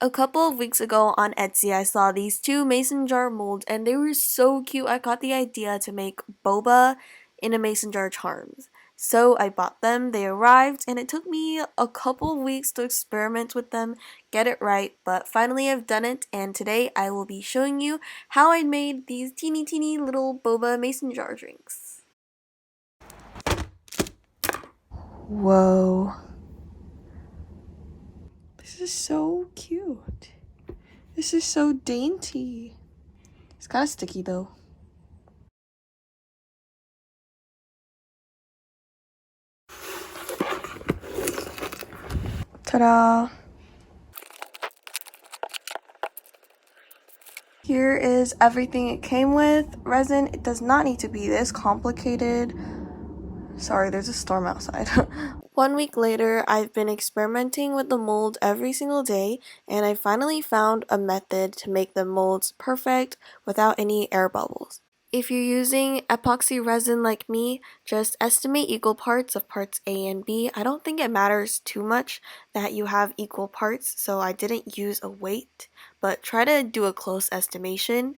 A couple of weeks ago on Etsy, I saw these two mason jar molds and they were so cute. I got the idea to make boba in a mason jar charms. So I bought them, they arrived, and it took me a couple of weeks to experiment with them, get it right, but finally I've done it, and today I will be showing you how I made these teeny little boba mason jar drinks. Whoa. This is so cute. This is so dainty. It's kind of sticky though. Ta-da! Here is everything it came with. Resin, it does not need to be this complicated. Sorry, there's a storm outside. 1 week later, I've been experimenting with the mold every single day, and I finally found a method to make the molds perfect without any air bubbles. If you're using epoxy resin like me, just estimate equal parts of parts A and B. I don't think it matters too much that you have equal parts, so I didn't use a weight, but try to do a close estimation.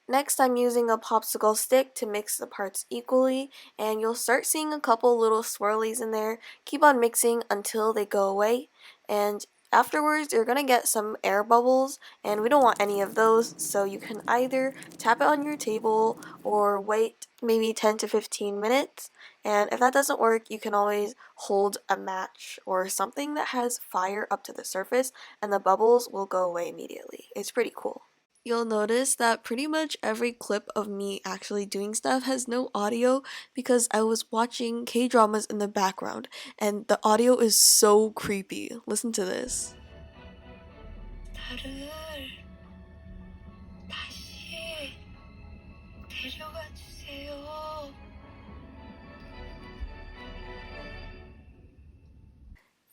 Next, I'm using a popsicle stick to mix the parts equally, and you'll start seeing a couple little swirlies in there. Keep on mixing until they go away, and afterwards you're gonna get some air bubbles, and we don't want any of those, so you can either tap it on your table or wait maybe 10 to 15 minutes. And if that doesn't work, you can always hold a match or something that has fire up to the surface, and the bubbles will go away immediately. It's pretty cool. You'll notice that pretty much every clip of me actually doing stuff has no audio because I was watching K-dramas in the background and the audio is so creepy. Listen to this.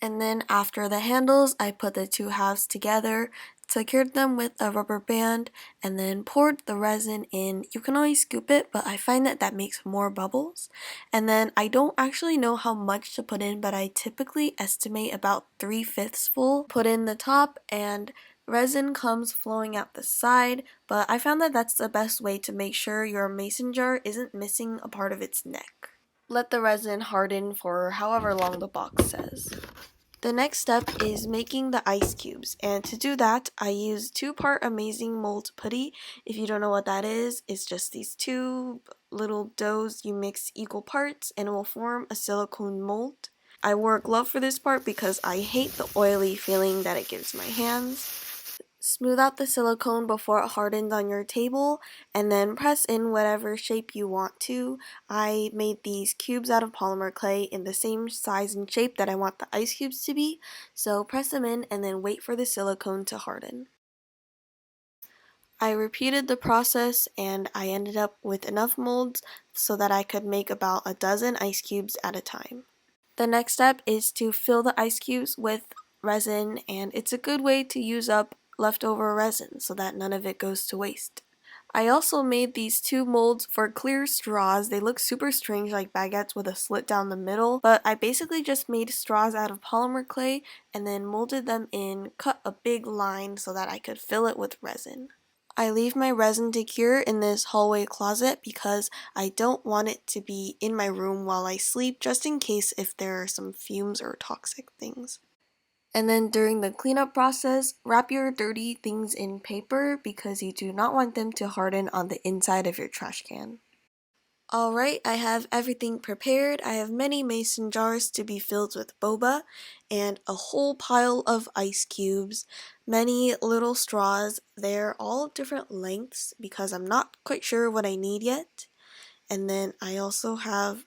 And then after the handles, I put the two halves together, secured them with a rubber band, and then poured the resin in. You can always scoop it, but I find that that makes more bubbles. And then I don't actually know how much to put in, but I typically estimate about 3/5 full. Put in the top and resin comes flowing out the side, but I found that that's the best way to make sure your mason jar isn't missing a part of its neck. Let the resin harden for however long the box says. The next step is making the ice cubes, and to do that I use 2-part Amazing Mold Putty. If you don't know what that is, it's just these two little doughs you mix equal parts and it will form a silicone mold. I wore a glove for this part because I hate the oily feeling that it gives my hands. Smooth out the silicone before it hardens on your table and then press in whatever shape you want to. I made these cubes out of polymer clay in the same size and shape that I want the ice cubes to be, so press them in and then wait for the silicone to harden. I repeated the process and I ended up with enough molds so that I could make about a dozen ice cubes at a time. The next step is to fill the ice cubes with resin, and it's a good way to use up leftover resin so that none of it goes to waste. I also made these two molds for clear straws. They look super strange like baguettes with a slit down the middle, but I basically just made straws out of polymer clay and then molded them in, cut a big line so that I could fill it with resin. I leave my resin to cure in this hallway closet because I don't want it to be in my room while I sleep, just in case if there are some fumes or toxic things. And then during the cleanup process, wrap your dirty things in paper because you do not want them to harden on the inside of your trash can. Alright, I have everything prepared. I have many mason jars to be filled with boba and a whole pile of ice cubes, many little straws. They're all different lengths because I'm not quite sure what I need yet. And then I also have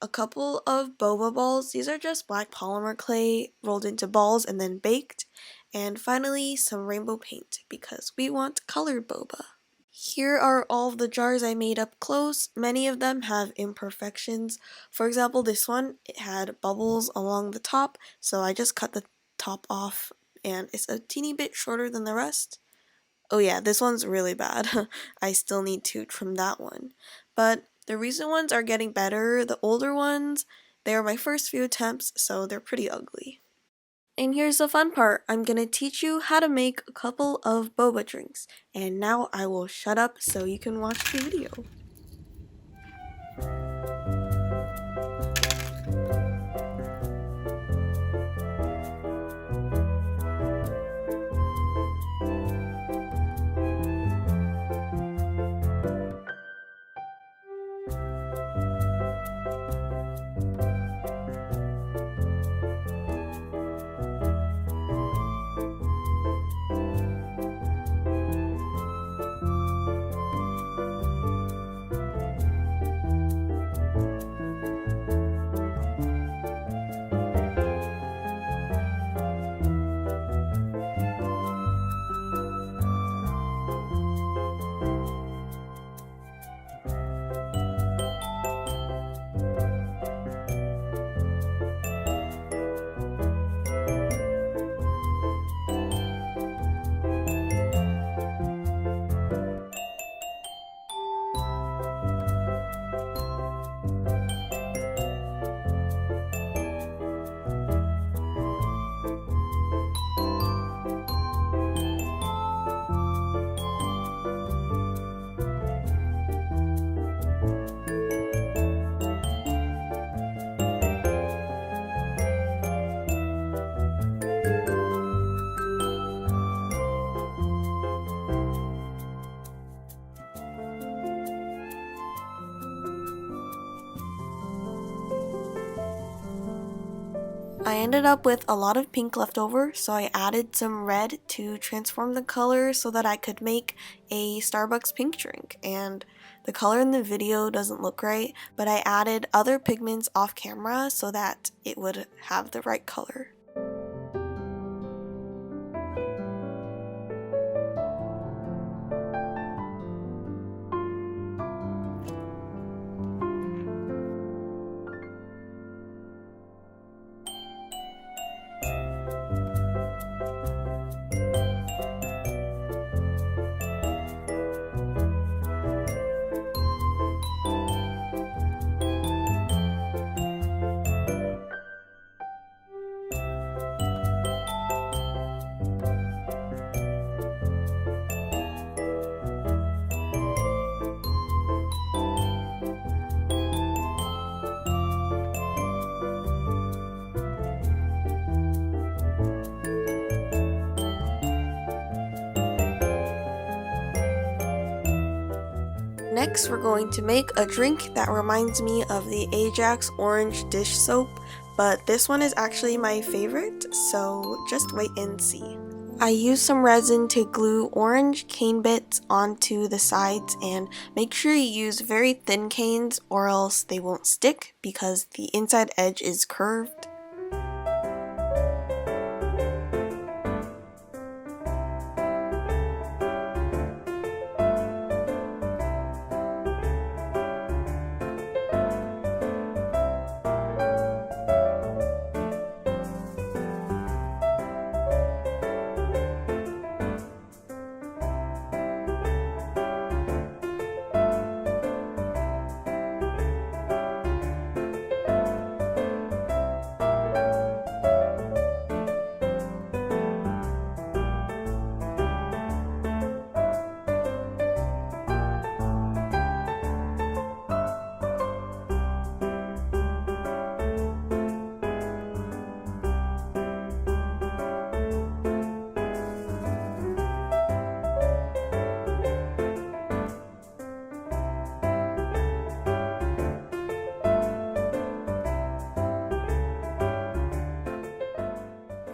a couple of boba balls. These are just black polymer clay rolled into balls and then baked. And finally, some rainbow paint because we want colored boba. Here are all of the jars I made up close. Many of them have imperfections. For example, this one, it had bubbles along the top, so I just cut the top off and it's a teeny bit shorter than the rest. Oh yeah, this one's really bad. I still need to trim that one. But the recent ones are getting better. The older ones, they are my first few attempts, so they're pretty ugly. And here's the fun part. I'm gonna teach you how to make a couple of boba drinks. And now I will shut up so you can watch the video. I ended up with a lot of pink left over, so I added some red to transform the color so that I could make a Starbucks pink drink. And the color in the video doesn't look right, but I added other pigments off camera so that it would have the right color. Next, we're going to make a drink that reminds me of the Ajax orange dish soap, but this one is actually my favorite, so just wait and see. I used some resin to glue orange cane bits onto the sides, and make sure you use very thin canes or else they won't stick because the inside edge is curved.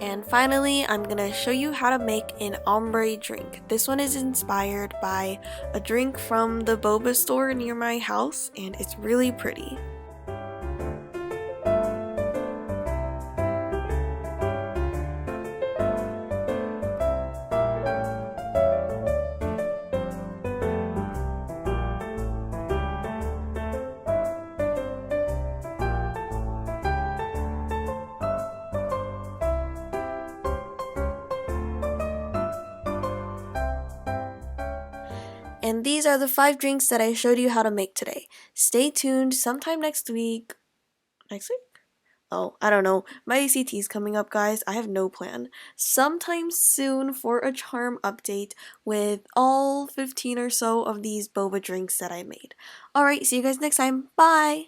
And finally, I'm gonna show you how to make an ombre drink. This one is inspired by a drink from the Boba store near my house, and it's really pretty. And these are the 5 drinks that I showed you how to make today. Stay tuned sometime next week. Oh, I don't know. My ACT's coming up, guys. I have no plan. Sometime soon for a charm update with all 15 or so of these boba drinks that I made. Alright, see you guys next time. Bye!